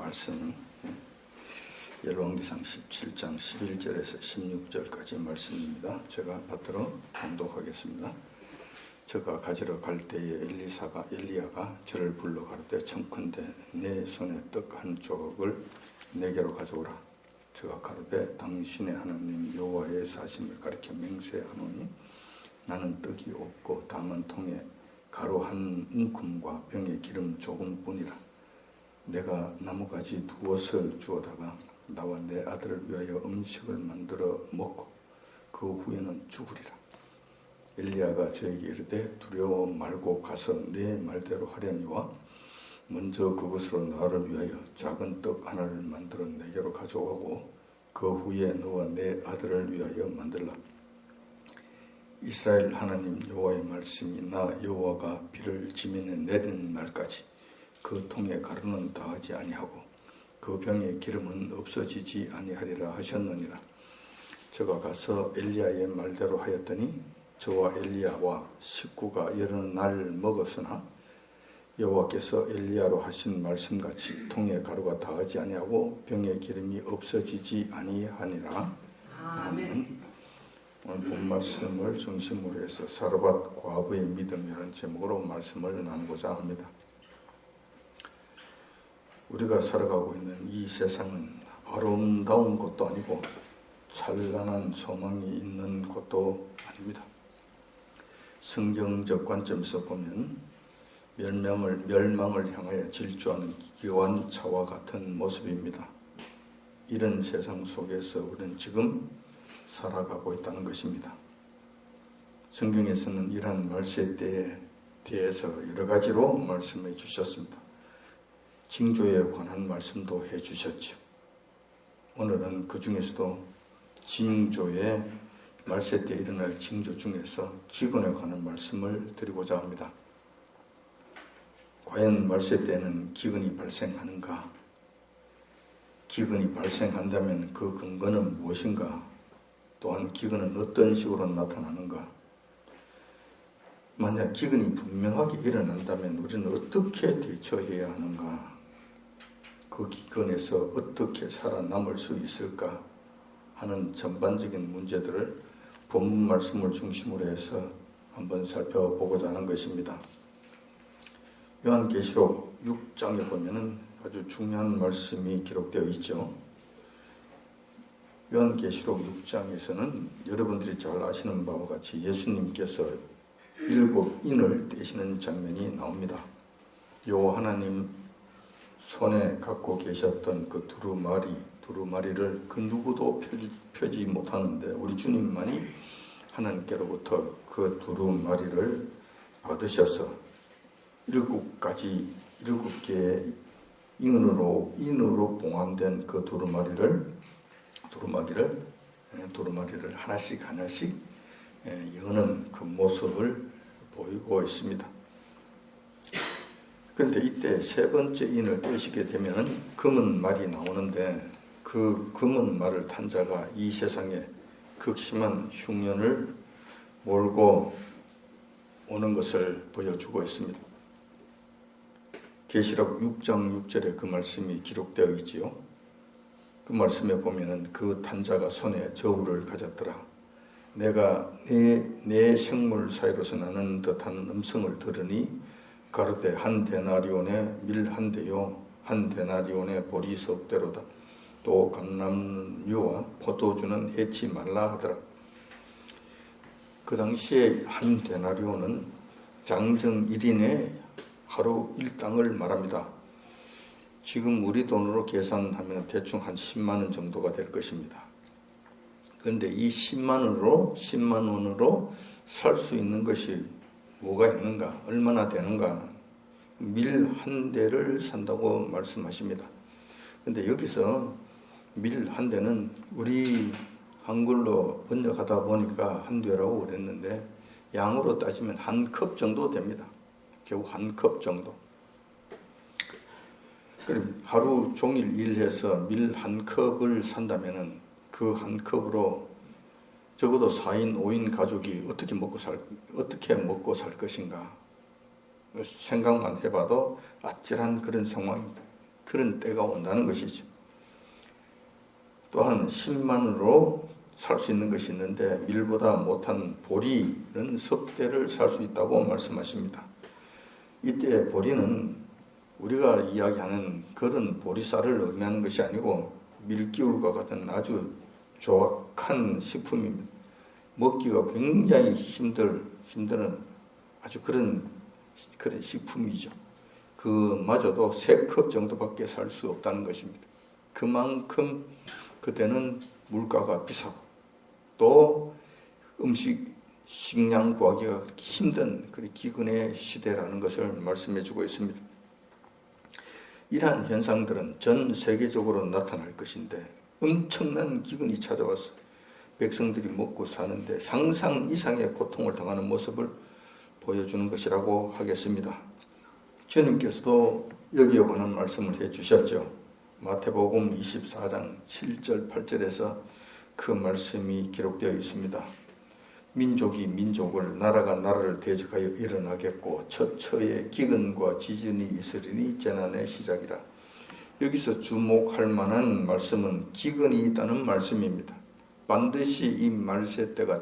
말씀은 열왕기상 17장 11절에서 16절까지 말씀입니다. 제가 받들어 봉독하겠습니다. 저가 가지러 갈 때에 엘리야가 저를 불러 가로되 청컨대 내 손에 떡 한 조각을 내게로 가져오라. 저가 가로되 당신의 하나님 여호와의 사심을 가리켜 맹세하노니 나는 떡이 없고 다만 통에 가루 한 움큼과 병에 기름 조금뿐이라. 내가 나무가지 2옷을 주어다가 나와 내 아들을 위하여 음식을 만들어 먹고 그 후에는 죽으리라. 엘리야가 저에게 이르되 두려워 말고 가서 내 말대로 하려니와 먼저 그것으로 나를 위하여 작은 떡 하나를 만들어 내게로 가져오고 그 후에 너와 내 아들을 위하여 만들라. 이스라엘 하나님 여호와의 말씀이 나 여호와가 비를 지면에 내리는 날까지 그 통에 가루는 다하지 아니하고 그 병에 기름은 없어지지 아니하리라 하셨느니라. 저가 가서 엘리야의 말대로 하였더니 저와 엘리야와 식구가 여러 날 먹었으나 여호와께서 엘리야로 하신 말씀같이 통에 가루가 다하지 아니하고 병에 기름이 없어지지 아니하니라. 아멘. 오늘 본 말씀을 중심으로 해서 사르밧 과부의 믿음이라는 제목으로 말씀을 나누고자 합니다. 우리가 살아가고 있는 이 세상은 아름다운 곳도 아니고 찬란한 소망이 있는 곳도 아닙니다. 성경적 관점에서 보면 멸망을 향하여 질주하는 기관차와 같은 모습입니다. 이런 세상 속에서 우리는 지금 살아가고 있다는 것입니다. 성경에서는 이러한 말세 때에 대해서 여러 가지로 말씀해 주셨습니다. 징조에 관한 말씀도 해 주셨죠. 오늘은 그 중에서도 징조의 말세 때 일어날 징조 중에서 기근에 관한 말씀을 드리고자 합니다. 과연 말세 때에는 기근이 발생하는가? 기근이 발생한다면 그 근거는 무엇인가? 또한 기근은 어떤 식으로 나타나는가? 만약 기근이 분명하게 일어난다면 우리는 어떻게 대처해야 하는가? 그 기근에서 어떻게 살아남을 수 있을까? 하는 전반적인 문제들을 본문 말씀을 중심으로 해서 한번 살펴보고자 하는 것입니다. 요한계시록 6장에 보면은 아주 중요한 말씀이 기록되어 있죠. 요한계시록 6장에서는 여러분들이 잘 아시는 바와 같이 예수님께서 7인을 떼시는 장면이 나옵니다. 요 하나님 손에 갖고 계셨던 그 두루마리를 그 누구도 펴지 못하는데 우리 주님만이 하나님께로부터 그 두루마리를 받으셔서 7개의 인으로 봉함된 그 두루마리를 하나씩 여는 그 모습을 보이고 있습니다. 그런데 이때 세 번째 인을 떼시게 되면 검은 말이 나오는데 그 검은 말을 탄 자가 이 세상에 극심한 흉년을 몰고 오는 것을 보여주고 있습니다. 계시록 6장 6절에 그 말씀이 기록되어 있지요. 그 말씀에 보면은 그 탄 자가 손에 저울을 가졌더라. 내가 내 생물 사이로서 나는 듯한 음성을 들으니 가로되 한 데나리온에 밀 한 대요 한 데나리온에 보리 석대로다. 또 감람류와 포도주는 해치 말라 하더라. 그 당시에 한 데나리온은 장정 1인의 하루 일당을 말합니다. 지금 우리 돈으로 계산하면 대충 한 10만 원 정도가 될 것입니다. 그런데 이 10만 원으로 살 수 있는 것이 뭐가 있는가? 얼마나 되는가? 밀 한 대를 산다고 말씀하십니다. 그런데 여기서 밀 한 대는 우리 한글로 번역하다 보니까 한 대라고 그랬는데 양으로 따지면 한 컵 정도 됩니다. 겨우 한 컵 정도. 그럼 하루 종일 일해서 밀 한 컵을 산다면은 그 한 컵으로 적어도 4인, 5인 가족이 어떻게 먹고 살 것인가? 생각만 해봐도 아찔한 그런 상황입니다. 그런 때가 온다는 것이죠. 또한 10만으로 살 수 있는 것이 있는데 밀보다 못한 보리는 석 대를 살 수 있다고 말씀하십니다. 이때 보리는 우리가 이야기하는 그런 보리쌀을 의미하는 것이 아니고 밀기울과 같은 아주 조악한 식품입니다. 먹기가 굉장히 힘든 아주 그런 식품이죠. 그마저도 3컵 정도밖에 살 수 없다는 것입니다. 그만큼 그때는 물가가 비싸고 또 식량 구하기가 힘든 그런 기근의 시대라는 것을 말씀해 주고 있습니다. 이러한 현상들은 전 세계적으로 나타날 것인데 엄청난 기근이 찾아와서 백성들이 먹고 사는데 상상 이상의 고통을 당하는 모습을 보여주는 것이라고 하겠습니다. 주님께서도 여기에 관한 말씀을 해주셨죠. 마태복음 24장 7절 8절에서 그 말씀이 기록되어 있습니다. 민족이 민족을, 나라가 나라를 대적하여 일어나겠고 처처에 기근과 지진이 있으리니 재난의 시작이라. 여기서 주목할 만한 말씀은 기근이 있다는 말씀입니다. 반드시 이 말세 때가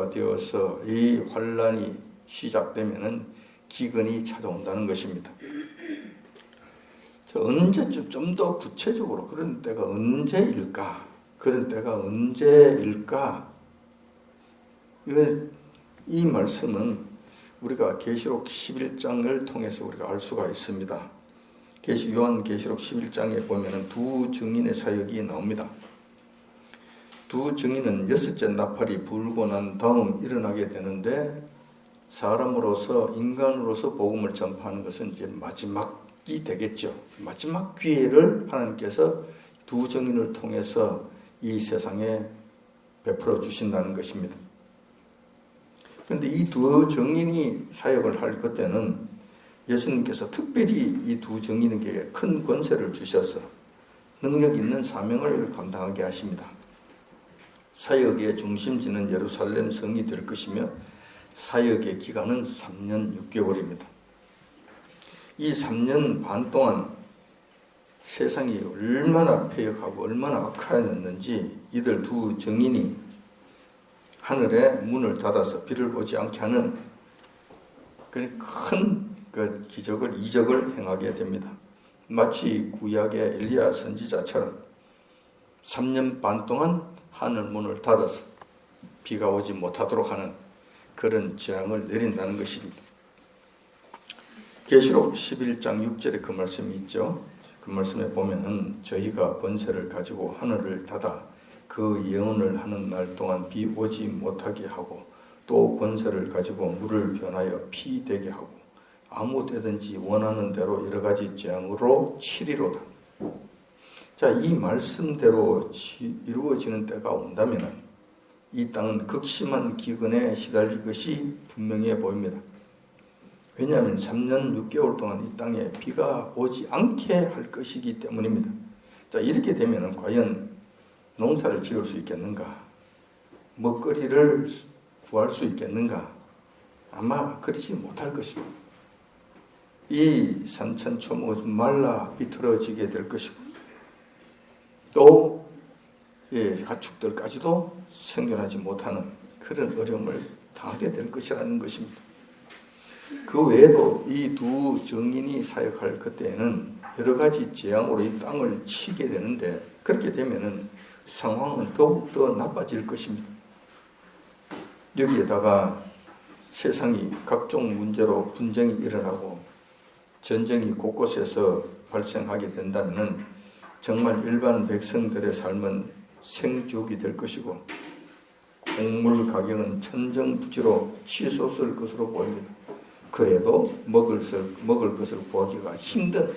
되어서 이 환란이 시작되면은 기근이 찾아온다는 것입니다. 언제쯤 좀 더 구체적으로 그런 때가 언제일까? 이 말씀은 우리가 계시록 11장을 통해서 우리가 알 수가 있습니다. 요한계시록 11장에 보면은 두 증인의 사역이 나옵니다. 두 증인은 6째 나팔이 불고 난 다음 일어나게 되는데 사람으로서 인간으로서 복음을 전파하는 것은 이제 마지막이 되겠죠. 마지막 기회를 하나님께서 두 증인을 통해서 이 세상에 베풀어 주신다는 것입니다. 그런데 이 두 증인이 사역을 할 그때는 예수님께서 특별히 이 두 증인에게 큰 권세를 주셔서 능력 있는 사명을 감당하게 하십니다. 사역의 중심지는 예루살렘 성이 될 것이며 사역의 기간은 3년 6개월입니다. 이 3년 반 동안 세상이 얼마나 폐역하고 얼마나 악하였는지 이들 두 증인이 하늘에 문을 닫아서 비를 오지 않게 하는 큰 기적을, 이적을 행하게 됩니다. 마치 구약의 엘리야 선지자처럼 3년 반 동안 하늘 문을 닫아서 비가 오지 못하도록 하는 그런 재앙을 내린다는 것입니다. 계시록 11장 6절에 그 말씀이 있죠. 그 말씀에 보면은 저희가 번세를 가지고 하늘을 닫아 그 예언을 하는 날 동안 비 오지 못하게 하고 또 번세를 가지고 물을 변하여 피 되게 하고 아무 때든지 원하는 대로 여러 가지 재앙으로 치리로다. 자, 이 말씀대로 이루어지는 때가 온다면 이 땅은 극심한 기근에 시달릴 것이 분명해 보입니다. 왜냐하면 3년 6개월 동안 이 땅에 비가 오지 않게 할 것이기 때문입니다. 자, 이렇게 되면 과연 농사를 지을 수 있겠는가? 먹거리를 구할 수 있겠는가? 아마 그렇지 못할 것입니다. 이 산천초목은 말라 비틀어지게 될 것이고 또 가축들까지도 생존하지 못하는 그런 어려움을 당하게 될 것이라는 것입니다. 그 외에도 이 두 증인이 사역할 그때에는 여러 가지 재앙으로 이 땅을 치게 되는데 그렇게 되면은 상황은 더욱더 나빠질 것입니다. 여기에다가 세상이 각종 문제로 분쟁이 일어나고 전쟁이 곳곳에서 발생하게 된다면은 정말 일반 백성들의 삶은 생죽이 될 것이고 곡물 가격은 천정부지로 치솟을 것으로 보입니다. 그래도 먹을 것을 구하기가 힘든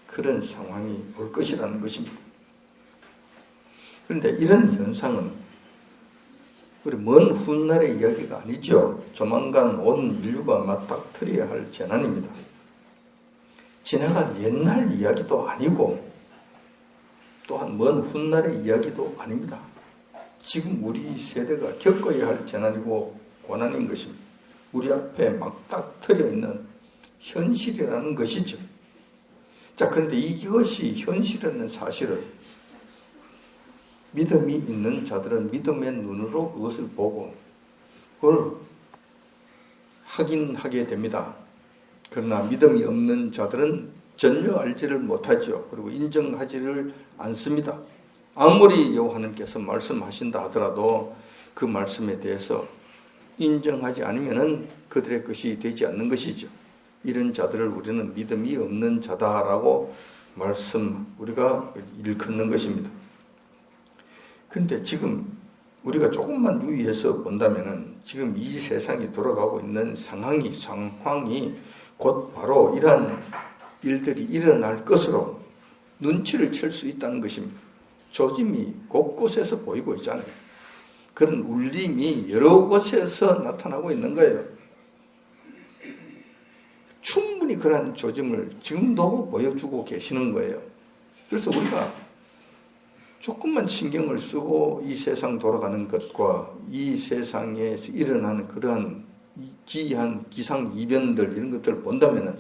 그런 상황이 올 것이라는 것입니다. 그런데 이런 현상은 우리 먼 훗날의 이야기가 아니죠. 조만간 온 인류가 맞닥뜨려야 할 재난입니다. 지나간 옛날 이야기도 아니고 또한 먼 훗날의 이야기도 아닙니다. 지금 우리 세대가 겪어야 할 재난이고 고난인 것입니다. 우리 앞에 맞닥뜨려 있는 현실이라는 것이죠. 자, 그런데 이것이 현실이라는 사실을 믿음이 있는 자들은 믿음의 눈으로 그것을 보고 그걸 확인하게 됩니다. 그러나 믿음이 없는 자들은 전혀 알지를 못하죠. 그리고 인정하지를 않습니다. 아무리 여호와 하나님께서 말씀하신다 하더라도 그 말씀에 대해서 인정하지 않으면은 그들의 것이 되지 않는 것이죠. 이런 자들을 우리는 믿음이 없는 자다라고 우리가 일컫는 것입니다. 근데 지금 우리가 조금만 유의해서 본다면은 지금 이 세상이 돌아가고 있는 상황이 곧 바로 이러한 일들이 일어날 것으로 눈치를 챌 수 있다는 것입니다. 조짐이 곳곳에서 보이고 있잖아요. 그런 울림이 여러 곳에서 나타나고 있는 거예요. 충분히 그러한 조짐을 지금도 보여주고 계시는 거예요. 그래서 우리가 조금만 신경을 쓰고 이 세상 돌아가는 것과 이 세상에서 일어나는 그러한 기이한 기상이변들 이런 것들을 본다면은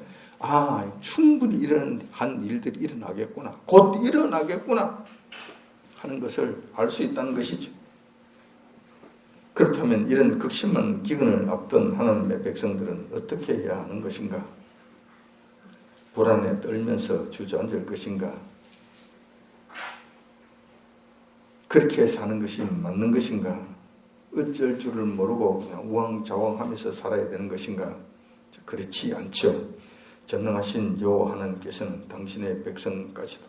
충분히 이런 일들이 일어나겠구나, 곧 일어나겠구나 하는 것을 알 수 있다는 것이죠. 그렇다면 이런 극심한 기근을 앞둔 하나님의 백성들은 어떻게 해야 하는 것인가? 불안에 떨면서 주저앉을 것인가? 그렇게 사는 것이 맞는 것인가? 어쩔 줄을 모르고 그냥 우왕좌왕하면서 살아야 되는 것인가? 그렇지 않죠. 전능하신 여호와 하나님께서는 당신의 백성까지도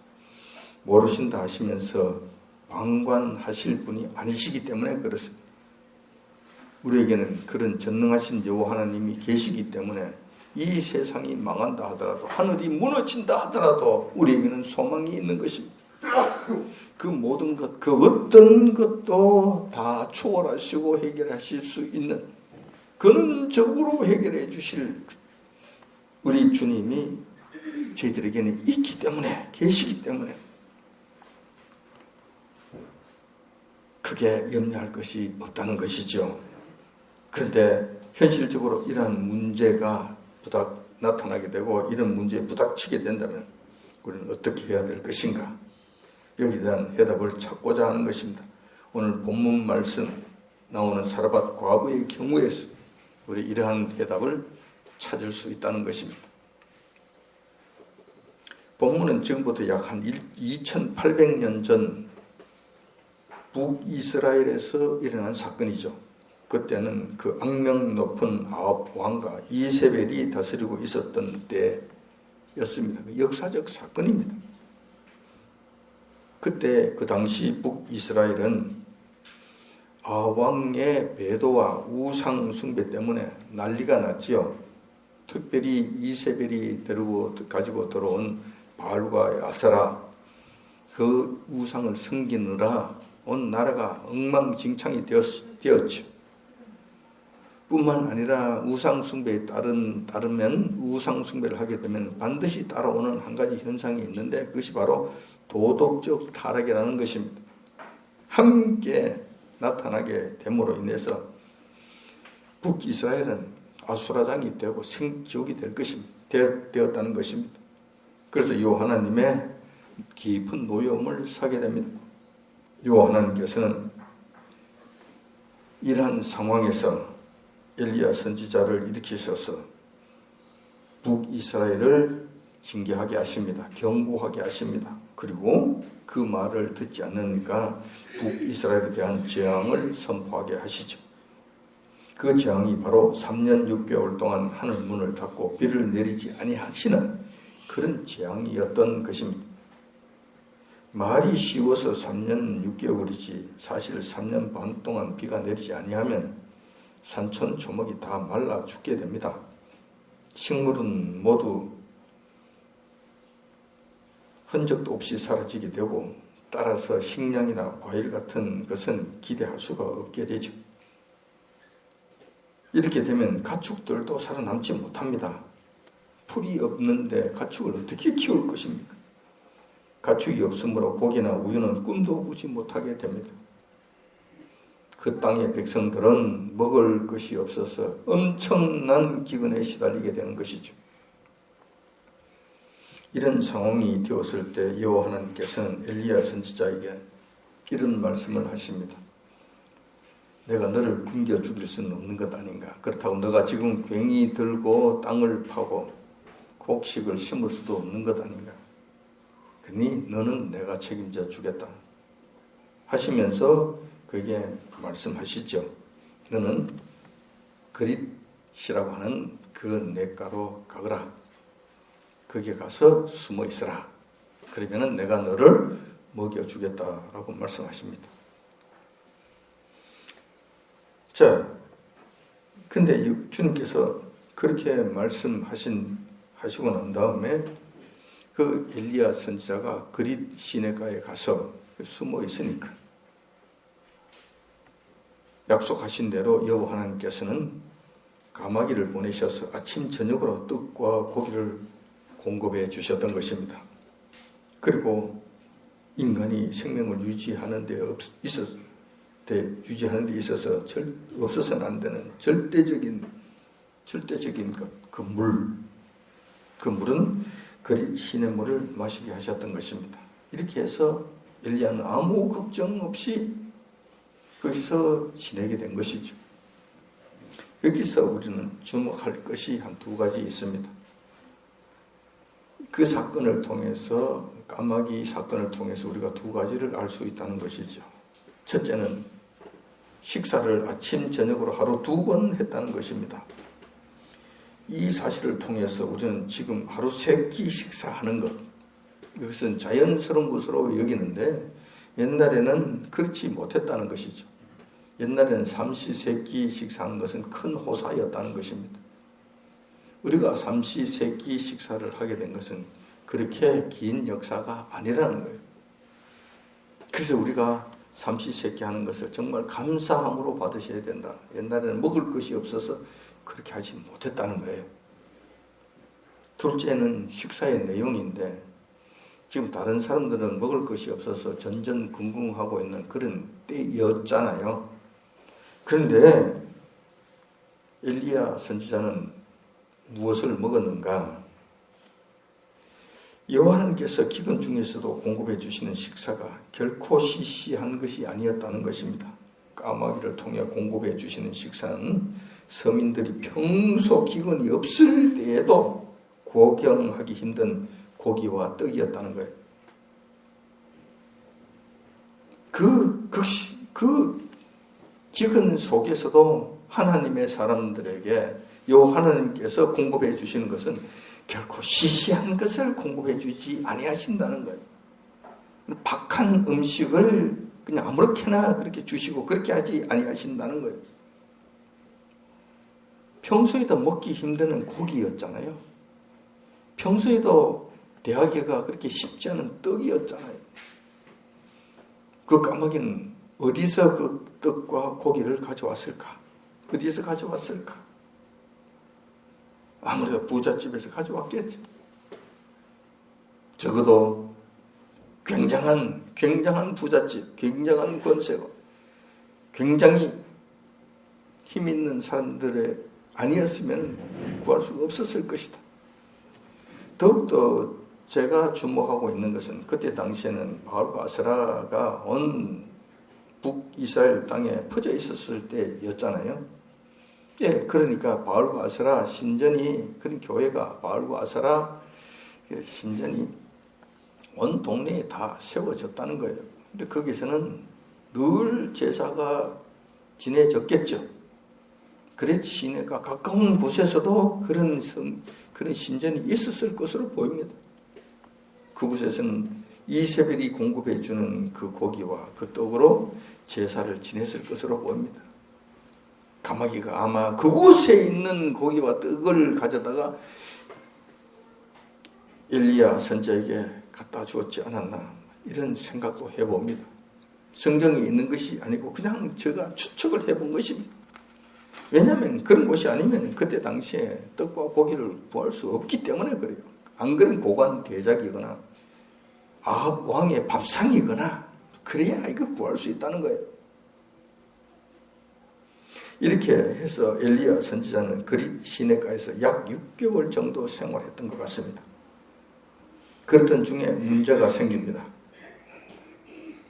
모르신다 하시면서 방관하실 분이 아니시기 때문에 그렇습니다. 우리에게는 그런 전능하신 여호와 하나님이 계시기 때문에 이 세상이 망한다 하더라도, 하늘이 무너진다 하더라도 우리에게는 소망이 있는 것입니다. 그 모든 것, 그 어떤 것도 다 초월하시고 해결하실 수 있는, 근원적으로 해결해 주실 우리 주님이 저희들에게는 있기 때문에, 계시기 때문에 크게 염려할 것이 없다는 것이죠. 그런데 현실적으로 이러한 문제가 나타나게 되고 이런 문제에 부닥치게 된다면 우리는 어떻게 해야 될 것인가? 여기에 대한 해답을 찾고자 하는 것입니다. 오늘 본문 말씀 나오는 사르밧 과부의 경우에서 우리 이러한 해답을 찾을 수 있다는 것입니다. 본문은 지금부터 약 한 2800년 전 북이스라엘에서 일어난 사건이죠. 그때는 그 악명 높은 아합 왕과 이세벨이 다스리고 있었던 때였습니다. 역사적 사건입니다. 그때 그 당시 북이스라엘은 아합 왕의 배도와 우상 숭배 때문에 난리가 났지요. 특별히 이세벨이 가지고 들어온 바알과 아세라, 그 우상을 섬기느라 온 나라가 엉망진창이 되었죠. 뿐만 아니라 우상 숭배에 따르면 우상 숭배를 하게 되면 반드시 따라오는 한 가지 현상이 있는데 그것이 바로 도덕적 타락이라는 것입니다. 함께 나타나게 됨으로 인해서 북이스라엘은 아수라장이 되고 생지옥이 될 것입니다. 되었다는 것입니다. 그래서 여호와 하나님의 깊은 노여움을 사게 됩니다. 여호와 하나님께서는 이러한 상황에서 엘리야 선지자를 일으키셔서 북이스라엘을 징계하게 하십니다. 경고하게 하십니다. 그리고 그 말을 듣지 않으니까 북이스라엘에 대한 재앙을 선포하게 하시죠. 그 재앙이 바로 3년 6개월 동안 하늘 문을 닫고 비를 내리지 아니하시는 그런 재앙이었던 것입니다. 말이 쉬워서 3년 6개월이지 사실 3년 반 동안 비가 내리지 아니하면 산천 초목이 다 말라 죽게 됩니다. 식물은 모두 흔적도 없이 사라지게 되고 따라서 식량이나 과일 같은 것은 기대할 수가 없게 되죠. 이렇게 되면 가축들도 살아남지 못합니다. 풀이 없는데 가축을 어떻게 키울 것입니까? 가축이 없으므로 고기나 우유는 꿈도 꾸지 못하게 됩니다. 그 땅의 백성들은 먹을 것이 없어서 엄청난 기근에 시달리게 되는 것이죠. 이런 상황이 되었을 때 여호와 하나님께서는 엘리야 선지자에게 이런 말씀을 하십니다. 내가 너를 굶겨 죽일 수는 없는 것 아닌가. 그렇다고 너가 지금 괭이 들고 땅을 파고 곡식을 심을 수도 없는 것 아닌가. 그러니 너는 내가 책임져 주겠다 하시면서 그에게 말씀하시죠. 너는 그릿이라고 하는 그 냇가로 가거라. 거기에 가서 숨어 있어라. 그러면은 내가 너를 먹여주겠다라고 말씀하십니다. 자, 근데 주님께서 그렇게 말씀하시고 난 다음에 그 엘리야 선지자가 그릿 시내가에 가서 숨어 있으니까 약속하신 대로 여호와 하나님께서는 까마귀를 보내셔서 아침 저녁으로 떡과 고기를 공급해 주셨던 것입니다. 그리고 인간이 생명을 유지하는 데 있어서 없어서는 안 되는 절대적인 그 물은 그릿 시냇물을 마시게 하셨던 것입니다. 이렇게 해서 엘리야는 아무 걱정 없이 거기서 지내게 된 것이죠. 여기서 우리는 주목할 것이 한 두 가지 있습니다. 그 사건을 통해서, 까마귀 사건을 통해서 우리가 두 가지를 알 수 있다는 것이죠. 첫째는 식사를 아침 저녁으로 하루 2번 했다는 것입니다. 이 사실을 통해서 우리는 지금 하루 3끼 식사하는 것, 이것은 자연스러운 것으로 여기는데 옛날에는 그렇지 못했다는 것이죠. 옛날에는 삼시세끼 식사하는 것은 큰 호사였다는 것입니다. 우리가 삼시세끼 식사를 하게 된 것은 그렇게 긴 역사가 아니라는 거예요. 그래서 우리가 삼시세끼 하는 것을 정말 감사함으로 받으셔야 된다. 옛날에는 먹을 것이 없어서 그렇게 하지 못했다는 거예요. 둘째는 식사의 내용인데 지금 다른 사람들은 먹을 것이 없어서 전전긍긍하고 있는 그런 때였잖아요. 그런데 엘리야 선지자는 무엇을 먹었는가? 여호와 하나님께서 기근 중에서도 공급해 주시는 식사가 결코 시시한 것이 아니었다는 것입니다. 까마귀를 통해 공급해 주시는 식사는 서민들이 평소 기근이 없을 때에도 구경하기 힘든 고기와 떡이었다는 거예요. 그 기근 속에서도 하나님의 사람들에게 여호와 하나님께서 공급해 주시는 것은 결코 시시한 것을 공급해 주지 아니하신다는 거예요. 박한 음식을 그냥 아무렇게나 그렇게 주시고 그렇게 하지 아니하신다는 거예요. 평소에도 먹기 힘든 고기였잖아요. 평소에도 대하기가 그렇게 쉽지 않은 떡이었잖아요. 그 까마귀는 어디서 그 떡과 고기를 가져왔을까? 어디서 가져왔을까? 아무래도 부잣집에서 가져왔겠지. 적어도 굉장한 부잣집, 굉장한 권세고, 굉장히 힘 있는 사람들의 아니었으면 구할 수가 없었을 것이다. 더욱더 제가 주목하고 있는 것은 그때 당시에는 바울과 아스라가 온 북이스라엘 땅에 퍼져 있었을 때였잖아요. 예, 그러니까 바울과 아스라 신전이, 그런 교회가 바울과 아스라 신전이 온 동네에 다 세워졌다는 거예요. 근데 거기서는 늘 제사가 지내졌겠죠. 그래서 시내가 가까운 곳에서도 그런 신전이 있었을 것으로 보입니다. 그곳에서는 이세벨이 공급해 주는 그 고기와 그 떡으로 제사를 지냈을 것으로 보입니다. 까마귀가 아마 그곳에 있는 고기와 떡을 가져다가 엘리야 선지자에게 갖다 주었지 않았나, 이런 생각도 해봅니다. 성경에 있는 것이 아니고 그냥 제가 추측을 해본 것입니다. 왜냐하면 그런 곳이 아니면 그때 당시에 떡과 고기를 구할 수 없기 때문에 그래요. 안 그런 고관 대작이거나 아합 왕의 밥상이거나 그래야 이걸 구할 수 있다는 거예요. 이렇게 해서 엘리야 선지자는 그릿 시내가에서 약 6개월 정도 생활했던 것 같습니다. 그랬던 중에 문제가 생깁니다.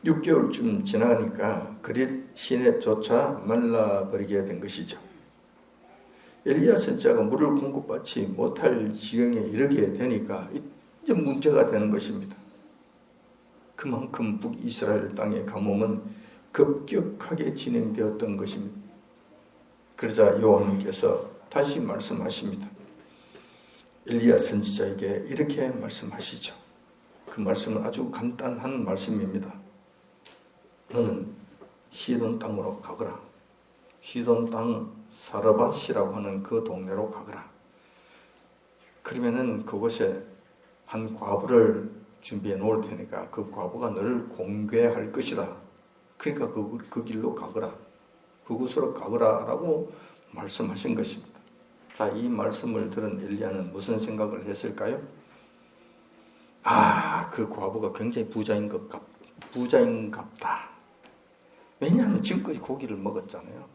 6개월쯤 지나니까 그릿 시내조차 말라버리게 된 것이죠. 엘리야 선지자가 물을 공급받지 못할 지경에 이르게 되니까 이제 문제가 되는 것입니다. 그만큼 북이스라엘 땅의 가뭄은 급격하게 진행되었던 것입니다. 그러자 여호와님께서 다시 말씀하십니다. 엘리야 선지자에게 이렇게 말씀하시죠. 그 말씀은 아주 간단한 말씀입니다. 너는 시돈 땅으로 가거라. 시돈 땅 사르밧이라고 하는 그 동네로 가거라. 그러면은 그곳에 한 과부를 준비해 놓을 테니까 그 과부가 너를 공개할 것이다. 그러니까 그 길로 가거라. 그곳으로 가거라 라고 말씀하신 것입니다. 자, 이 말씀을 들은 엘리야는 무슨 생각을 했을까요? 그 과부가 굉장히 부자인 같다. 왜냐하면 지금까지 고기를 먹었잖아요.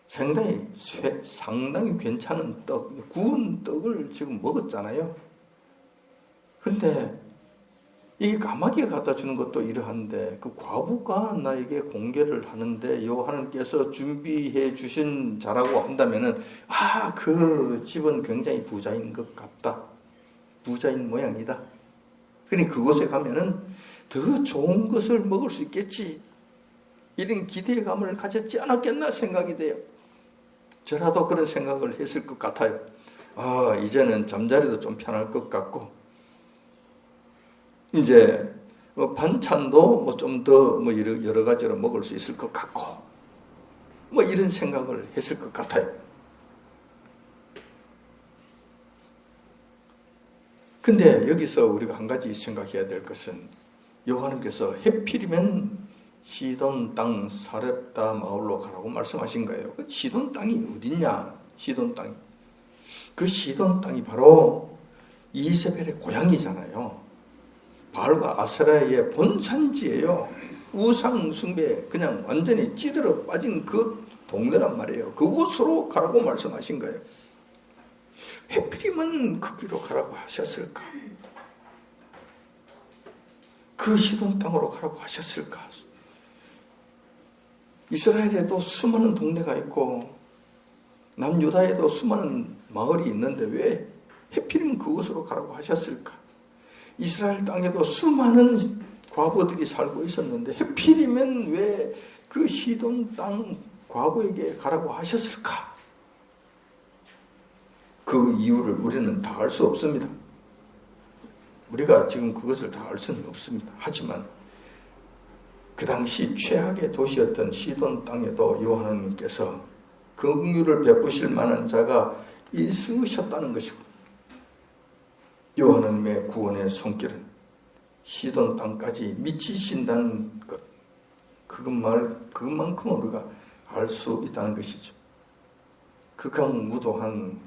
상당히 괜찮은 구운 떡을 지금 먹었잖아요. 그런데 이 까마귀에 갖다 주는 것도 이러한데 그 과부가 나에게 공개를 하는데 하나님께서 준비해 주신 자라고 한다면은 그 집은 굉장히 부자인 것 같다. 부자인 모양이다. 그러니 그곳에 가면은 더 좋은 것을 먹을 수 있겠지. 이런 기대감을 가졌지 않았겠나 생각이 돼요. 저라도 그런 생각을 했을 것 같아요. 이제는 잠자리도 좀 편할 것 같고, 이제 반찬도 좀 더 여러 가지로 먹을 수 있을 것 같고, 이런 생각을 했을 것 같아요. 근데 여기서 우리가 한 가지 생각해야 될 것은 여호와님께서 해필이면 시돈 땅 사렙다 마을로 가라고 말씀하신 거예요. 그 시돈 땅이 어딨냐? 시돈 땅이. 그 시돈 땅이 바로 이세벨의 고향이잖아요. 바알과 아세라의 본산지예요. 우상 숭배 그냥 완전히 찌들어 빠진 그 동네란 말이에요. 그곳으로 가라고 말씀하신 거예요. 해필이면 그 길로 가라고 하셨을까? 그 시돈 땅으로 가라고 하셨을까? 이스라엘에도 수많은 동네가 있고 남유다에도 수많은 마을이 있는데 왜 해필이면 그곳으로 가라고 하셨을까? 이스라엘 땅에도 수많은 과부들이 살고 있었는데 해필이면 왜 그 시돈 땅 과부에게 가라고 하셨을까? 그 이유를 우리는 다 알 수 없습니다. 우리가 지금 그것을 다 알 수는 없습니다. 하지만 그 당시 최악의 도시였던 시돈 땅에도 여호와 하나님께서 긍휼을 베푸실 만한 자가 있으셨다는 것이고, 여호와 하나님의 구원의 손길은 시돈 땅까지 미치신다는 것, 그것만큼 우리가 알 수 있다는 것이죠. 극악무도한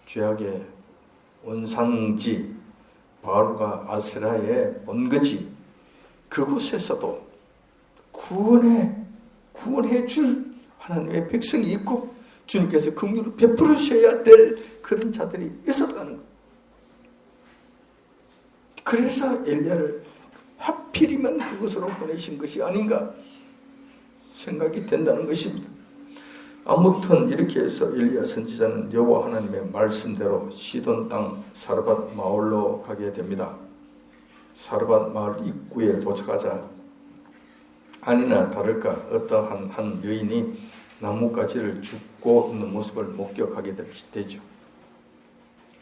죄악의 원상지 바알과 아세라의 본거지, 그곳에서도 구원해 줄 하나님의 백성이 있고 주님께서 긍휼을 베풀으셔야 될 그런 자들이 있었다는 것. 그래서 엘리야를 하필이면 그곳으로 보내신 것이 아닌가 생각이 된다는 것입니다. 아무튼 이렇게 해서 엘리야 선지자는 여호와 하나님의 말씀대로 시돈 땅 사르밧 마을로 가게 됩니다. 사르밧 마을 입구에 도착하자 아니나 다를까 어떠한 한 여인이 나뭇가지를 줍고 있는 모습을 목격하게 되죠.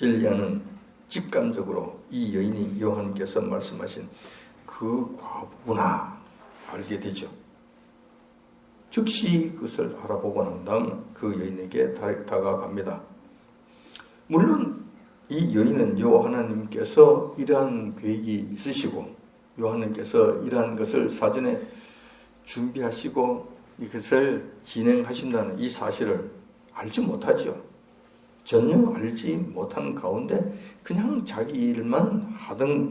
엘리야는 직감적으로 이 여인이 여호와님께서 말씀하신 그 과부구나 알게 되죠. 즉시 그것을 알아보고 난 다음 그 여인에게 다가갑니다. 물론 이 여인은 여호와 하나님께서 이러한 계획이 있으시고 여호와 하나님께서 이러한 것을 사전에 준비하시고 이것을 진행하신다는 이 사실을 알지 못하죠. 전혀 알지 못하는 가운데 그냥 자기 일만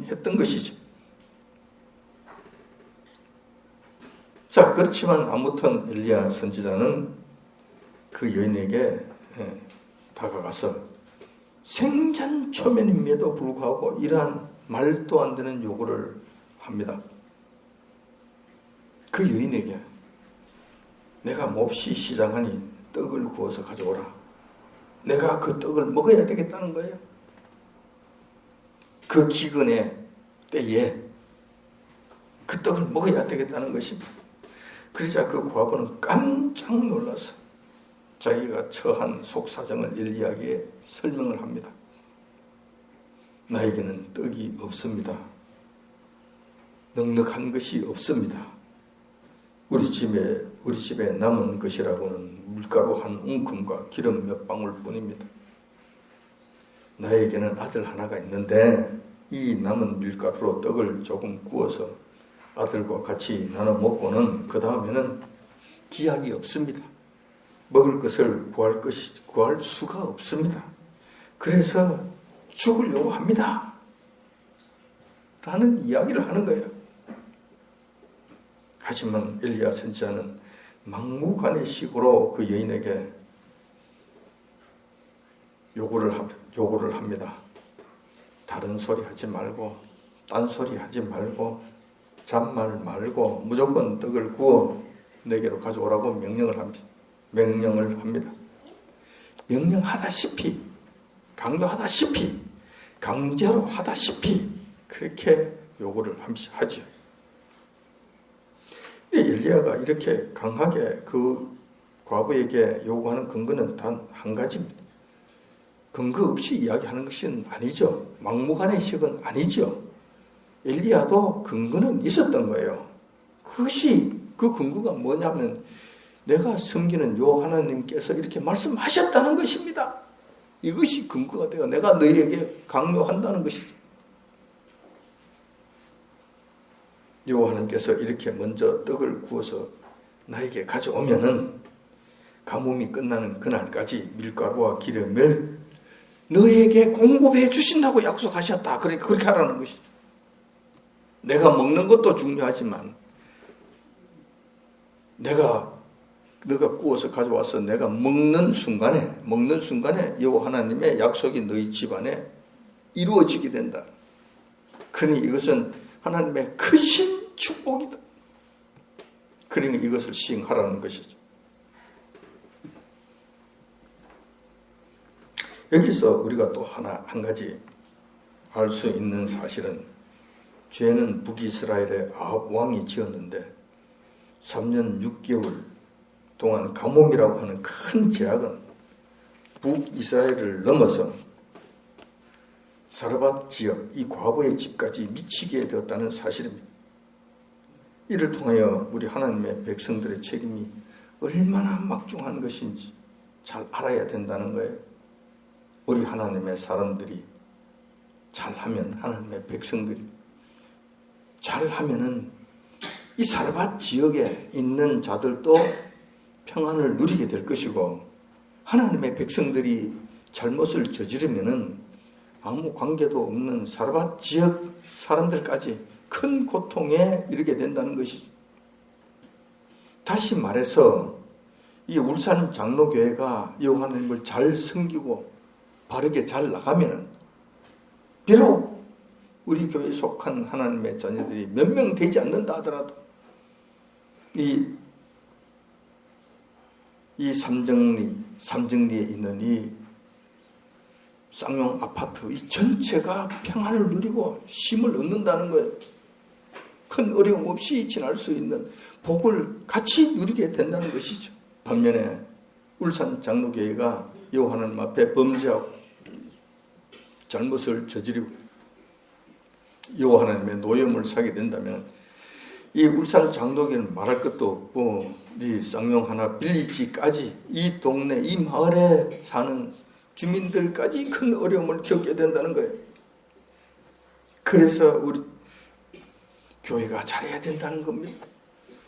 했던 것이죠. 자, 그렇지만 아무튼 엘리야 선지자는 그 여인에게 다가가서 생전 초면임에도 불구하고 이러한 말도 안 되는 요구를 합니다. 그 여인에게 내가 몹시 시장하니 떡을 구워서 가져오라. 내가 그 떡을 먹어야 되겠다는 거예요. 그 기근의 때에 그 떡을 먹어야 되겠다는 것입니다. 그러자 그 과부는 깜짝 놀라서 자기가 처한 속사정을 엘리야에게 설명을 합니다. 나에게는 떡이 없습니다. 넉넉한 것이 없습니다. 우리 집에 남은 것이라고는 물가루 한 웅큼과 기름 몇 방울 뿐입니다. 나에게는 아들 하나가 있는데 이 남은 밀가루로 떡을 조금 구워서 아들과 같이 나눠 먹고는 그 다음에는 기약이 없습니다. 먹을 것을 구할 수가 없습니다. 그래서 죽으려고 합니다. 라는 이야기를 하는 거예요. 하지만 엘리야 선지자는 막무가내식으로 그 여인에게 요구를 합니다. 다른 소리 하지 말고, 딴소리 하지 말고, 잔말 말고 무조건 떡을 구워 내게로 가져오라고 명령을 합니다. 명령하다시피, 강요하다시피, 강제로 하다시피 그렇게 요구를 하죠. 엘리야가 이렇게 강하게 그 과부에게 요구하는 근거는 단 한 가지입니다. 근거 없이 이야기하는 것은 아니죠. 막무가내식은 아니죠. 엘리야도 근거는 있었던 거예요. 그 근거가 뭐냐면 내가 섬기는 요 하나님께서 이렇게 말씀하셨다는 것입니다. 이것이 근거가 돼요. 내가 너희에게 강요한다는 것입니다. 요 하나님께서 이렇게 먼저 떡을 구워서 나에게 가져오면은 가뭄이 끝나는 그날까지 밀가루와 기름을 너에게 공급해 주신다고 약속하셨다. 그러니까 그렇게 하라는 것이죠. 내가 먹는 것도 중요하지만 너가 구워서 가져와서 내가 먹는 순간에 여호와 하나님의 약속이 너희 집안에 이루어지게 된다. 그러니 이것은 하나님의 크신 축복이다. 그러니 이것을 시행하라는 것이죠. 여기서 우리가 또 한 가지 알 수 있는 사실은 죄는 북이스라엘의 아합 왕이 지었는데 3년 6개월 동안 가뭄이라고 하는 큰 재앙은 북이스라엘을 넘어서 사르밧 지역, 이 과부의 집까지 미치게 되었다는 사실입니다. 이를 통하여 우리 하나님의 백성들의 책임이 얼마나 막중한 것인지 잘 알아야 된다는 거예요. 우리 하나님의 사람들이 잘하면, 하나님의 백성들이 잘하면은 이 사르밧 지역에 있는 자들도 평안을 누리게 될 것이고, 하나님의 백성들이 잘못을 저지르면은 아무 관계도 없는 사르밧 지역 사람들까지 큰 고통에 이르게 된다는 것이죠. 다시 말해서 이 울산 장로교회가 여호와 하나님을 잘 섬기고 바르게 잘 나가면 비록 우리 교회에 속한 하나님의 자녀들이 몇 명 되지 않는다 하더라도 이 삼정리에 있는 이 쌍용 아파트 이 전체가 평안을 누리고 쉼을 얻는다는 거예요. 큰 어려움 없이 지날 수 있는 복을 같이 누리게 된다는 것이죠. 반면에 울산 장로교회가 여호와 하나님 앞에 범죄하고 잘못을 저지르고 여호와 하나님의 노염을 사게 된다면 이 울산 장로교회는 말할 것도 없고 이 쌍용 하나 빌리지까지 이 동네 이 마을에 사는 주민들까지 큰 어려움을 겪게 된다는 거예요. 그래서 우리 교회가 잘해야 된다는 겁니다.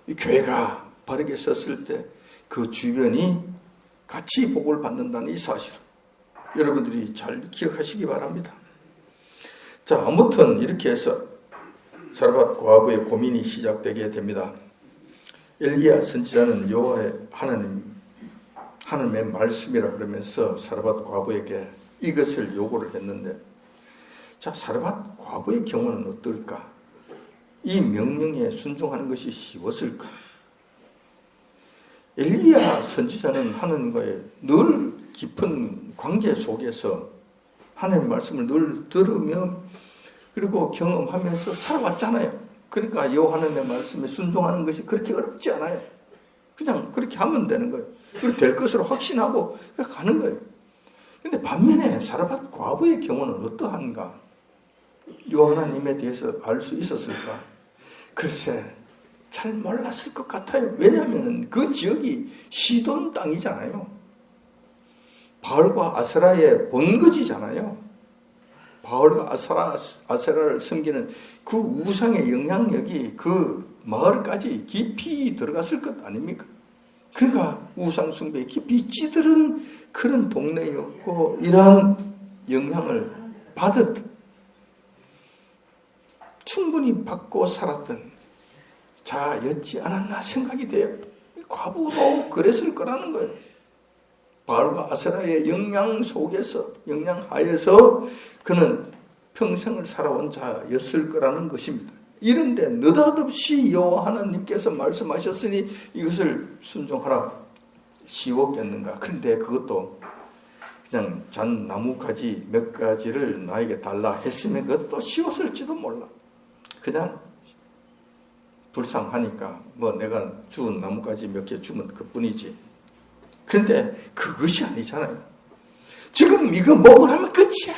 이 교회가 바르게 섰을 때 그 주변이 같이 복을 받는다는 이 사실을 여러분들이 잘 기억하시기 바랍니다. 자, 아무튼 이렇게 해서 사르밧 과부의 고민이 시작되게 됩니다. 엘리야 선지자는 여호와의 하나님의 말씀이라 그러면서 사르밧 과부에게 이것을 요구를 했는데 자, 사르밧 과부의 경우는 어떨까? 이 명령에 순종하는 것이 쉬웠을까? 엘리야 선지자는 하나님과의 늘 깊은 관계 속에서 하나님의 말씀을 늘 들으며 그리고 경험하면서 살아왔잖아요. 그러니까 하나님의 말씀에 순종하는 것이 그렇게 어렵지 않아요. 그냥 그렇게 하면 되는 거예요. 그리고 될 것으로 확신하고 가는 거예요. 근데 반면에 사르밧 과부의 경우는 어떠한가? 하나님에 대해서 알 수 있었을까? 글쎄, 잘 몰랐을 것 같아요. 왜냐하면 그 지역이 시돈 땅이잖아요. 바알과 아세라의 본거지잖아요. 바알과 아세라를 섬기는 그 우상의 영향력이 그 마을까지 깊이 들어갔을 것 아닙니까? 그러니까 우상 숭배에 깊이 찌들은 그런 동네였고 이러한 영향을 충분히 받고 살았던 자였지 않았나 생각이 돼요. 과부도 그랬을 거라는 거예요. 바알과 아세라의 영향하에서 그는 평생을 살아온 자였을 거라는 것입니다. 이런데 느닷없이 여호와 하나님께서 말씀하셨으니 이것을 순종하라. 쉬웠겠는가? 그런데 그것도 그냥 잔 나뭇가지 몇 가지를 나에게 달라 했으면 그것도 쉬웠을지도 몰라. 그냥 불쌍하니까 내가 주운 나뭇가지 몇 개 주면 그뿐이지. 그런데 그것이 아니잖아요. 지금 이거 먹으라면 끝이야.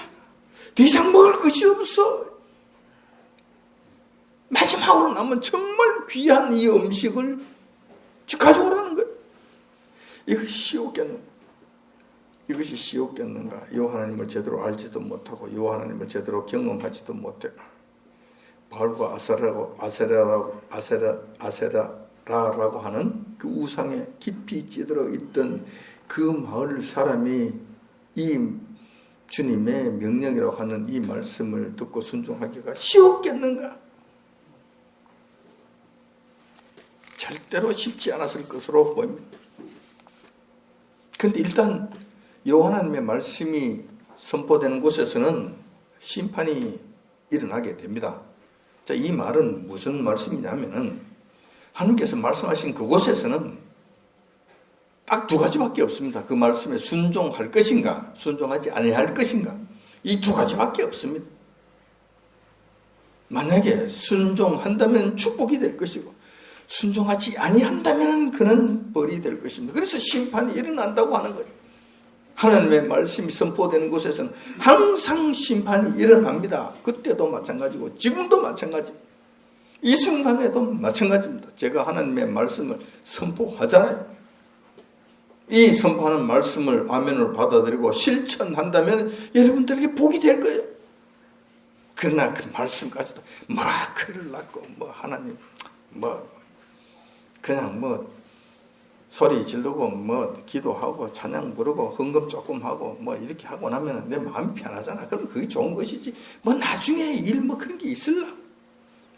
더 이상 먹을 것이 없어. 마지막으로 남은 정말 귀한 이 음식을 가져오라는 거예요. 이것이 쉬웠겠는가? 하나님을 제대로 알지도 못하고 하나님을 제대로 경험하지도 못해. 바알과 아세라라고 하는 그 우상에 깊이 찌들어 있던 그 마을 사람이 이 주님의 명령이라고 하는 이 말씀을 듣고 순종하기가 쉬웠겠는가? 절대로 쉽지 않았을 것으로 보입니다. 그런데 일단 하나님의 말씀이 선포되는 곳에서는 심판이 일어나게 됩니다. 자, 이 말은 무슨 말씀이냐면은 하나님께서 말씀하신 그곳에서는 딱 두 가지밖에 없습니다. 그 말씀에 순종할 것인가, 순종하지 아니할 것인가. 이 두 가지밖에 없습니다. 만약에 순종한다면 축복이 될 것이고 순종하지 아니한다면 그는 벌이 될 것입니다. 그래서 심판이 일어난다고 하는 거예요. 하나님의 말씀이 선포되는 곳에서는 항상 심판이 일어납니다. 그때도 마찬가지고 지금도 마찬가지. 이 순간에도 마찬가지입니다. 제가 하나님의 말씀을 선포하잖아요. 이 선포하는 말씀을 아멘으로 받아들이고 실천한다면 여러분들에게 복이 될 거예요. 그러나 그 말씀까지도 글을 낳고 하나님 그냥 소리 지르고 기도하고 찬양 부르고 헌금 조금 하고 이렇게 하고 나면 내 마음이 편하잖아. 그럼 그게 좋은 것이지. 나중에 일 그런 게 있을라.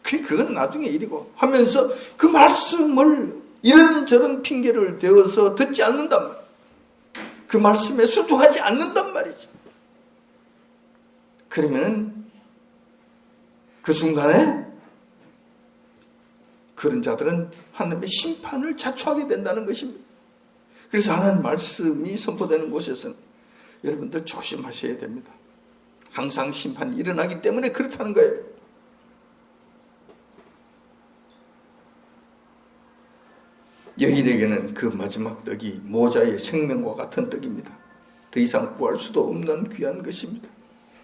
그건 나중에 일이고 하면서 그 말씀을 이런저런 핑계를 대어서 듣지 않는단 말이야. 그 말씀에 순종하지 않는단 말이지. 그러면은 그 순간에 그런 자들은 하나님의 심판을 자초하게 된다는 것입니다. 그래서 하나님 말씀이 선포되는 곳에서는 여러분들 조심하셔야 됩니다. 항상 심판이 일어나기 때문에 그렇다는 거예요. 여인에게는 그 마지막 떡이 모자의 생명과 같은 떡입니다. 더 이상 구할 수도 없는 귀한 것입니다.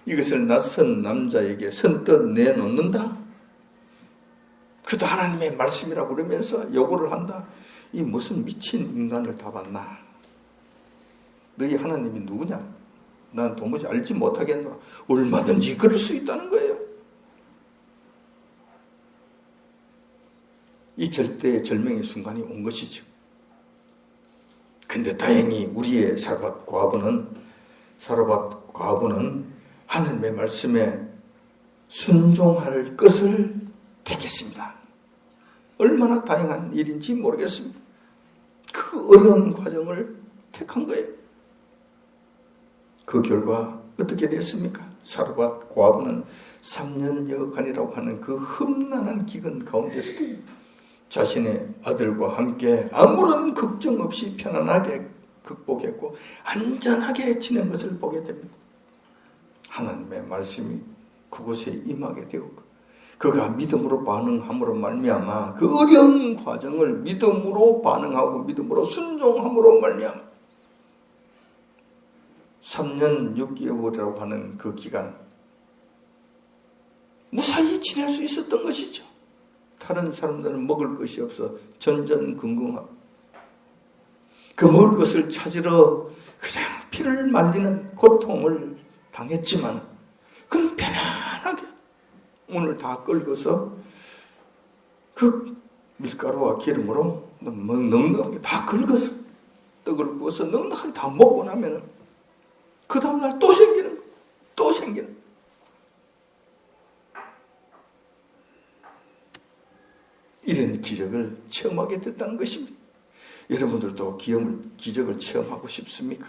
이것을 낯선 남자에게 선뜻 내놓는다? 그도 하나님의 말씀이라고 그러면서 요구를 한다. 이 무슨 미친 인간을 다 봤나? 너희 하나님이 누구냐? 난 도무지 알지 못하겠노라. 얼마든지 그럴 수 있다는 거예요. 이 절대절명의 순간이 온 것이죠. 근데 다행히 우리의 사르밧 과부는 하나님의 말씀에 순종할 것을 택했습니다. 얼마나 다행한 일인지 모르겠습니다. 그 어려운 과정을 택한 거예요. 그 결과 어떻게 됐습니까? 사르밧 과부는 3년여간이라고 하는 그 험난한 기근 가운데서도 자신의 아들과 함께 아무런 걱정 없이 편안하게 극복했고 안전하게 지낸 것을 보게 됩니다. 하나님의 말씀이 그곳에 임하게 되었고 그가 믿음으로 반응함으로 말미암아 그 어려운 과정을 믿음으로 반응하고 믿음으로 순종함으로 말미암아 3년 6개월이라고 하는 그 기간 무사히 지낼 수 있었던 것이죠. 다른 사람들은 먹을 것이 없어 전전긍긍하고 그 먹을 것을 찾으러 그냥 피를 말리는 고통을 당했지만 그는 편안하게 오늘 다 끓여서 그 밀가루와 기름으로 넉넉하게 다 긁어서 떡을 구워서 넉넉하게 다 먹고 나면은 그 다음날 또 생기는 이런 기적을 체험하게 됐다는 것입니다. 여러분들도 기적을 체험하고 싶습니까?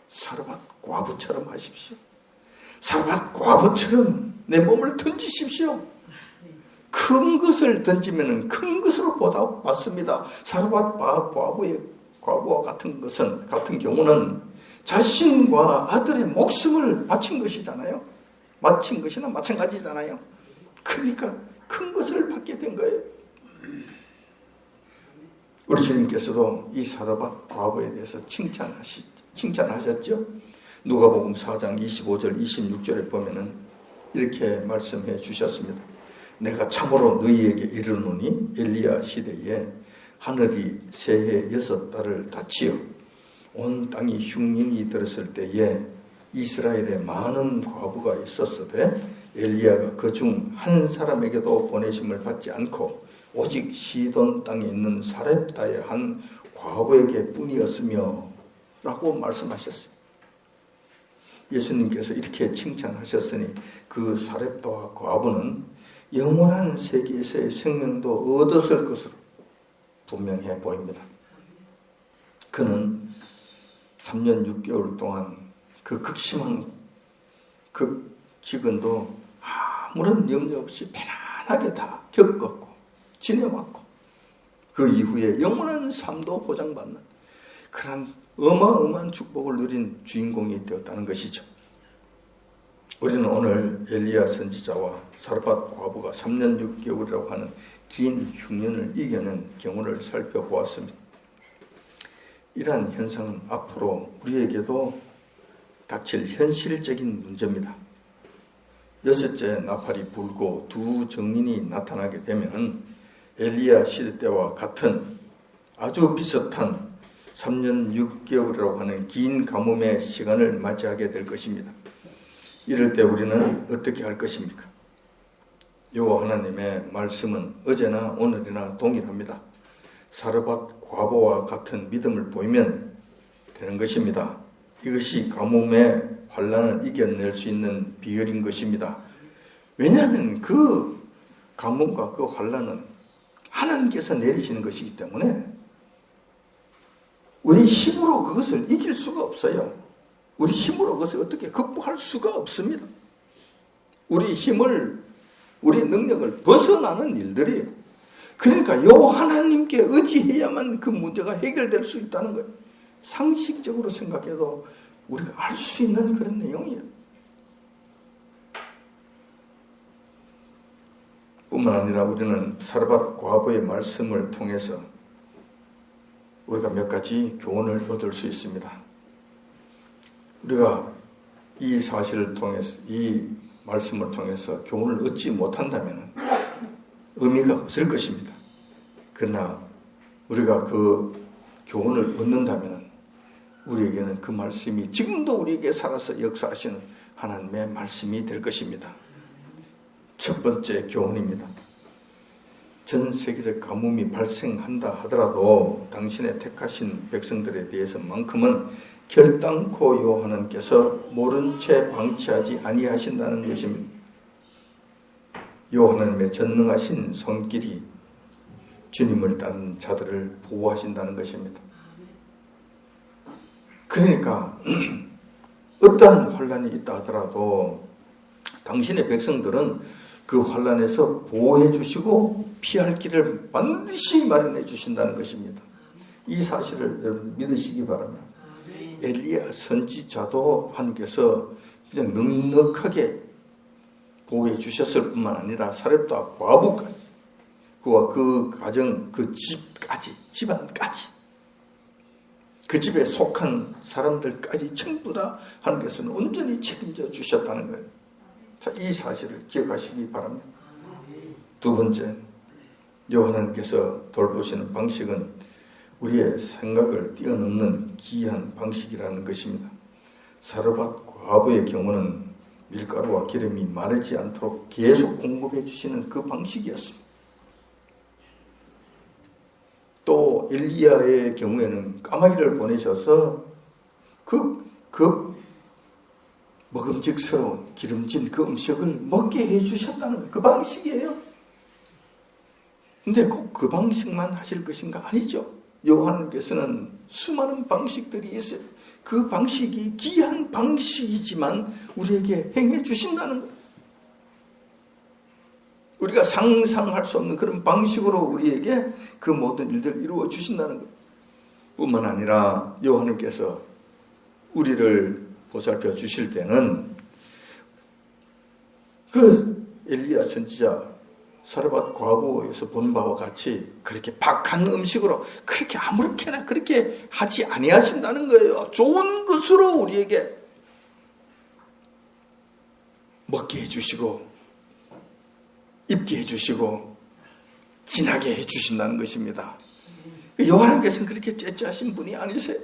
사르밧 과부처럼 하십시오. 사르밧 과부처럼 내 몸을 던지십시오. 큰 것을 던지면 큰 것으로 보답받습니다. 사르밧 과부와 같은 경우는 자신과 아들의 목숨을 바친 것이잖아요. 바친 것이나 마찬가지잖아요. 그러니까 큰 것을 받게 된 거예요. 우리 주님께서도 이 사르밧 과부에 대해서 칭찬하셨죠. 누가복음 4장 25절 26절에 보면은 이렇게 말씀해 주셨습니다. 내가 참으로 너희에게 이르노니 엘리야 시대에 하늘이 새해 6달을 닫히어 온 땅이 흉년이 들었을 때에 이스라엘에 많은 과부가 있었으되 엘리야가 그 중 한 사람에게도 보내심을 받지 않고 오직 시돈 땅에 있는 사렙다의 한 과부에게 뿐이었으며 라고 말씀하셨어요. 예수님께서 이렇게 칭찬하셨으니 그 사렙다와 과부는 영원한 세계에서의 생명도 얻었을 것으로 분명해 보입니다. 그는 3년 6개월 동안 그 극심한 그 기근도 아무런 염려 없이 편안하게 다 겪었고 지내왔고 그 이후에 영원한 삶도 보장받는 그런 어마어마한 축복을 누린 주인공이 되었다는 것이죠. 우리는 오늘 엘리야 선지자와 사르밧 과부가 3년 6개월이라고 하는 긴 흉년을 이겨낸 경우를 살펴보았습니다. 이러한 현상은 앞으로 우리에게도 닥칠 현실적인 문제입니다. 6째 나팔이 불고 두 증인이 나타나게 되면 엘리야 시대 때와 같은 아주 비슷한 3년 6개월이라고 하는 긴 가뭄의 시간을 맞이하게 될 것입니다. 이럴 때 우리는 어떻게 할 것입니까? 여호와 하나님의 말씀은 어제나 오늘이나 동일합니다. 사르밧 과부와 같은 믿음을 보이면 되는 것입니다. 이것이 가뭄의 환난을 이겨낼 수 있는 비결인 것입니다. 왜냐하면 그 가뭄과 그 환난은 하나님께서 내리시는 것이기 때문에 우리 힘으로 그것을 이길 수가 없어요. 우리 힘으로 그것을 어떻게 극복할 수가 없습니다. 우리 능력을 벗어나는 일들이 그러니까 여호와 하나님께 의지해야만 그 문제가 해결될 수 있다는 거예요. 상식적으로 생각해도 우리가 알 수 있는 그런 내용이에요. 뿐만 아니라 우리는 사르밧 과부의 말씀을 통해서 우리가 몇 가지 교훈을 얻을 수 있습니다. 우리가 이 사실을 통해서, 이 말씀을 통해서 교훈을 얻지 못한다면 의미가 없을 것입니다. 그러나 우리가 그 교훈을 얻는다면 우리에게는 그 말씀이 지금도 우리에게 살아서 역사하시는 하나님의 말씀이 될 것입니다. 첫 번째 교훈입니다. 전 세계적 가뭄이 발생한다 하더라도 당신의 택하신 백성들에 대해서만큼은 결단코 여호와 하나님께서 모른 채 방치하지 아니하신다는 것입니다. 여호와 하나님의 전능하신 손길이 주님을 따른 자들을 보호하신다는 것입니다. 그러니까 어떠한 혼란이 있다 하더라도 당신의 백성들은 그 환란에서 보호해 주시고 피할 길을 반드시 마련해 주신다는 것입니다. 이 사실을 여러분 믿으시기 바랍니다. 엘리야 선지자도 하나님께서 그냥 넉넉하게 보호해 주셨을 뿐만 아니라 사렙다 과부까지, 그와 그 가정, 그 집까지, 집안까지, 그 집에 속한 사람들까지 전부 다 하나님께서는 온전히 책임져 주셨다는 거예요. 자, 이 사실을 기억하시기 바랍니다. 두 번째, 하나님께서 돌보시는 방식은 우리의 생각을 뛰어넘는 기이한 방식이라는 것입니다. 사르밧 과부의 경우는 밀가루와 기름이 마르지 않도록 계속 공급해 주시는 그 방식이었습니다. 또 엘리야의 경우에는 까마귀를 보내셔서 그 먹음직스러운 기름진 그 음식을 먹게 해주셨다는 거예요. 그 방식이에요. 근데 꼭 그 방식만 하실 것인가? 아니죠. 하나님께서는 수많은 방식들이 있어요. 그 방식이 귀한 방식이지만 우리에게 행해 주신다는 거예요. 우리가 상상할 수 없는 그런 방식으로 우리에게 그 모든 일들을 이루어 주신다는 것 뿐만 아니라 하나님께서 우리를 보살펴 주실 때는 그 엘리야 선지자 사르밧 과부에서 본 바와 같이 그렇게 박한 음식으로 그렇게 아무렇게나 그렇게 하지 아니하신다는 거예요. 좋은 것으로 우리에게 먹게 해주시고 입게 해주시고 지나게 해주신다는 것입니다. 하나님께서는 그렇게 째째하신 분이 아니세요.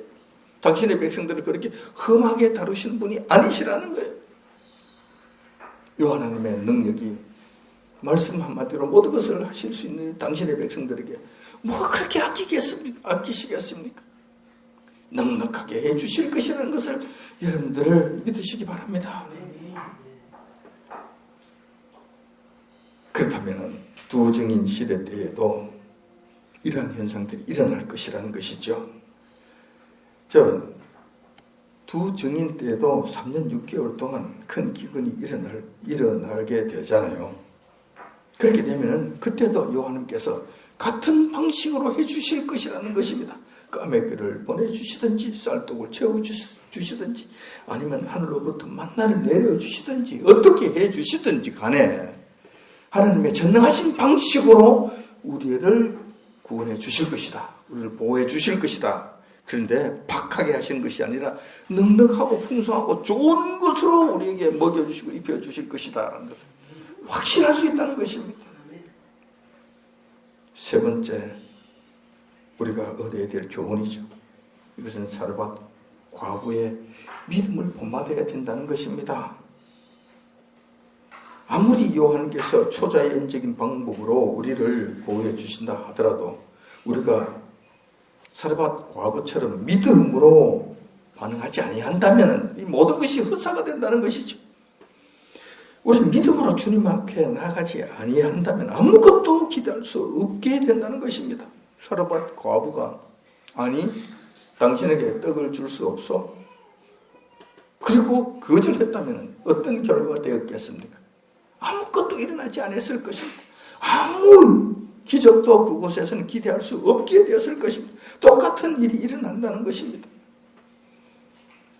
당신의 백성들을 그렇게 험하게 다루시는 분이 아니시라는 거예요. 하나님의 능력이 말씀 한마디로 모든 것을 하실 수 있는 당신의 백성들에게 뭐 그렇게 아끼시겠습니까? 넉넉하게 해주실 것이라는 것을 여러분들을 믿으시기 바랍니다. 그렇다면 두 증인 시대 때에도 이러한 현상들이 일어날 것이라는 것이죠. 두 증인 때에도 3년 6개월 동안 큰 기근이 일어나게 되잖아요. 그렇게 되면 그때도 하나님께서 같은 방식으로 해주실 것이라는 것입니다. 까마귀를 보내주시든지 쌀떡을 채워주시든지 아니면 하늘로부터 만나를 내려주시든지 어떻게 해주시든지 간에 하나님의 전능하신 방식으로 우리를 구원해 주실 것이다. 우리를 보호해 주실 것이다. 그런데 박하게 하시는 것이 아니라 넉넉하고 풍성하고 좋은 것으로 우리에게 먹여주시고 입혀주실 것이다 라는 것을 확신할 수 있다는 것입니다. 세 번째, 우리가 얻어야 될 교훈이죠. 이것은 사르밧 과부의 믿음을 본받아야 된다는 것입니다. 아무리 하나님께서 초자연적인 방법으로 우리를 보호해 주신다 하더라도 우리가 사르밧 과부처럼 믿음으로 반응하지 아니한다면 이 모든 것이 헛사가 된다는 것이죠. 우리 믿음으로 주님 앞에 나가지 아니한다면 아무것도 기대할 수 없게 된다는 것입니다. 사르밧 과부가 아니 당신에게 떡을 줄 수 없어? 그리고 거절했다면 어떤 결과가 되었겠습니까? 아무것도 일어나지 않았을 것입니다. 아무 기적도 그곳에서는 기대할 수 없게 되었을 것입니다. 똑같은 일이 일어난다는 것입니다.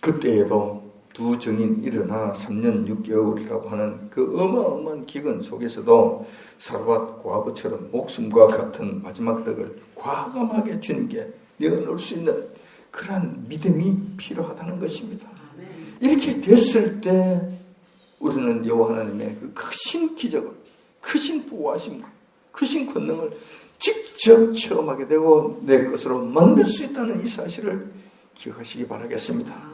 그때에도 두 증인 일어나 3년 6개월이라고 하는 그 어마어마한 기근 속에서도 사르밧 과부처럼 목숨과 같은 마지막 떡을 과감하게 주님께 내어놓을 수 있는 그러한 믿음이 필요하다는 것입니다. 이렇게 됐을 때 우리는 여호와 하나님의 그 크신 기적을, 크신 보호하심과 크신 권능을 직접 체험하게 되고 내 것으로 만들 수 있다는 이 사실을 기억하시기 바라겠습니다.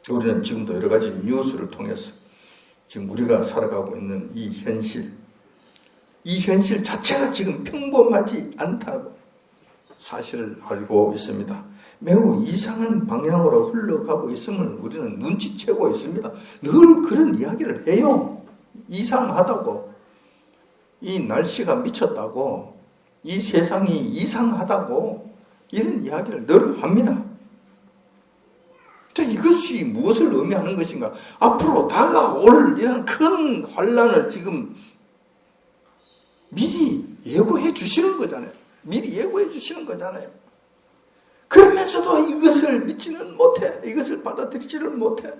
우리는 지금도 여러 가지 뉴스를 통해서 지금 우리가 살아가고 있는 이 현실 자체가 지금 평범하지 않다고 사실을 알고 있습니다. 매우 이상한 방향으로 흘러가고 있음을 우리는 눈치채고 있습니다. 늘 그런 이야기를 해요. 이상하다고, 이 날씨가 미쳤다고, 이 세상이 이상하다고 이런 이야기를 늘 합니다. 그럼 이것이 무엇을 의미하는 것인가? 앞으로 다가올 이런 큰 환란을 지금 미리 예고해 주시는 거잖아요. 미리 예고해 주시는 거잖아요. 그러면서도 이것을 믿지는 못해. 이것을 받아들이지를 못해.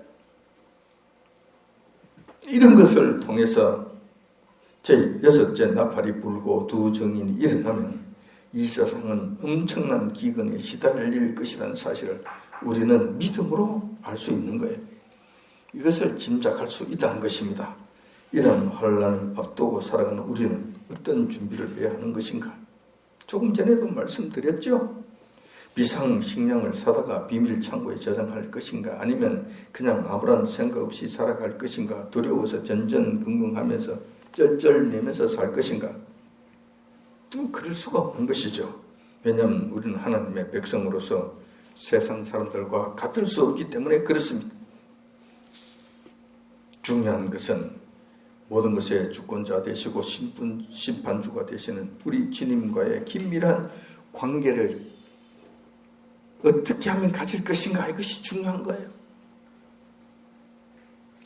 이런 것을 통해서 제6째 나팔이 불고 두 증인이 일어나면 이 세상은 엄청난 기근에 시달릴 것이라는 사실을 우리는 믿음으로 알 수 있는 거예요. 이것을 짐작할 수 있다는 것입니다. 이런 환란을 앞두고 살아가는 우리는 어떤 준비를 해야 하는 것인가? 조금 전에도 말씀드렸죠. 비상식량을 사다가 비밀창고에 저장할 것인가, 아니면 그냥 아무런 생각 없이 살아갈 것인가, 두려워서 전전긍긍하면서 쩔쩔매면서 살 것인가. 그럴 수가 없는 것이죠. 왜냐하면 우리는 하나님의 백성으로서 세상 사람들과 같을 수 없기 때문에 그렇습니다. 중요한 것은 모든 것의 주권자 되시고 심판주가 되시는 우리 주님과의 긴밀한 관계를 어떻게 하면 가질 것인가, 이것이 중요한 거예요.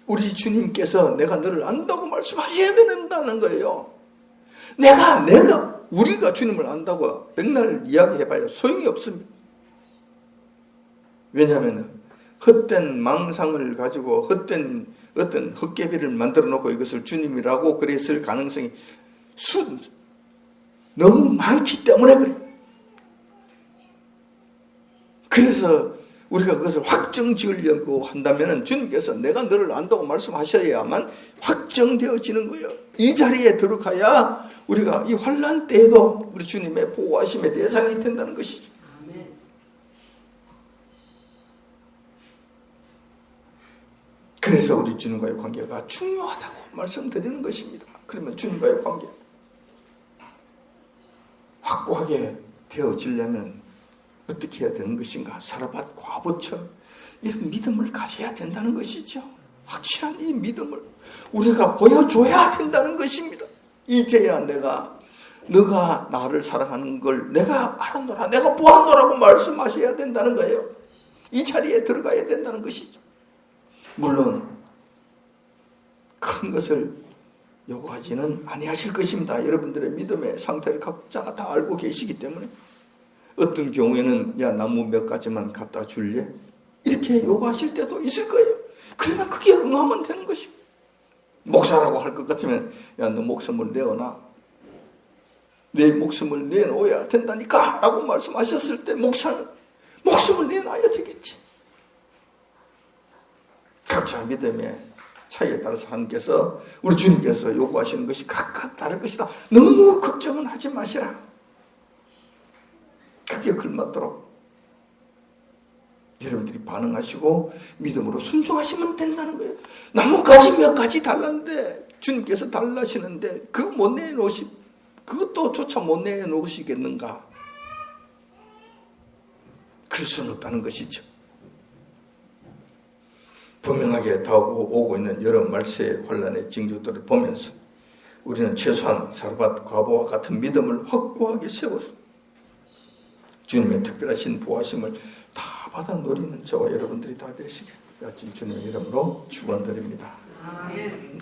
우리 주님께서 내가 너를 안다고 말씀하셔야 된다는 거예요. 우리가 주님을 안다고 백날 이야기해봐야 소용이 없습니다. 왜냐하면 헛된 망상을 가지고 어떤 헛개비를 만들어 놓고 이것을 주님이라고 그랬을 가능성이 너무 많기 때문에 그래. 그래서 우리가 그것을 확정 지으려고 한다면 주님께서 내가 너를 안다고 말씀하셔야만 확정되어지는 거예요. 이 자리에 들어가야 우리가 이 환난 때에도 우리 주님의 보호하심의 대상이 된다는 것이죠. 그래서 우리 주님과의 관계가 중요하다고 말씀드리는 것입니다. 그러면 주님과의 관계 확고하게 되어지려면 어떻게 해야 되는 것인가? 사라밧 과부처럼 이런 믿음을 가져야 된다는 것이죠. 확실한 이 믿음을 우리가 보여줘야 된다는 것입니다. 이제야 너가 나를 사랑하는 걸 내가 알았노라, 내가 보았노라고 말씀하셔야 된다는 거예요. 이 자리에 들어가야 된다는 것이죠. 물론 큰 것을 요구하지는 아니하실 것입니다. 여러분들의 믿음의 상태를 각자가 다 알고 계시기 때문에 어떤 경우에는 야 나무 몇 가지만 갖다 줄래? 이렇게 요구하실 때도 있을 거예요. 그러면 그게 응하면 되는 것입니다. 목사라고 할 것 같으면 야 너 목숨을 내어놔. 내 목숨을 내놓아야 된다니까 라고 말씀하셨을 때 목사는 목숨을 내놔야 되겠지. 각자 믿음의 차이에 따라서 하나님께서 우리 주님께서 요구하시는 것이 각각 다를 것이다. 너무 걱정은 하지 마시라. 그게 걸맞도록 여러분들이 반응하시고 믿음으로 순종하시면 된다는 거예요. 나뭇가지 몇 가지 달랐는데 주님께서 달라시는데 그거 못 그것도 조차 못 내놓으시겠는가? 그럴 수는 없다는 것이죠. 분명하게 오고 있는 여러 말세의 환란의 징조들을 보면서 우리는 최소한 사르밧 과부와 같은 믿음을 확고하게 세워서 주님의 특별하신 보호하심을 다 받아 누리는 저와 여러분들이 다 되시길 아침 주님의 이름으로 축원드립니다. 아멘.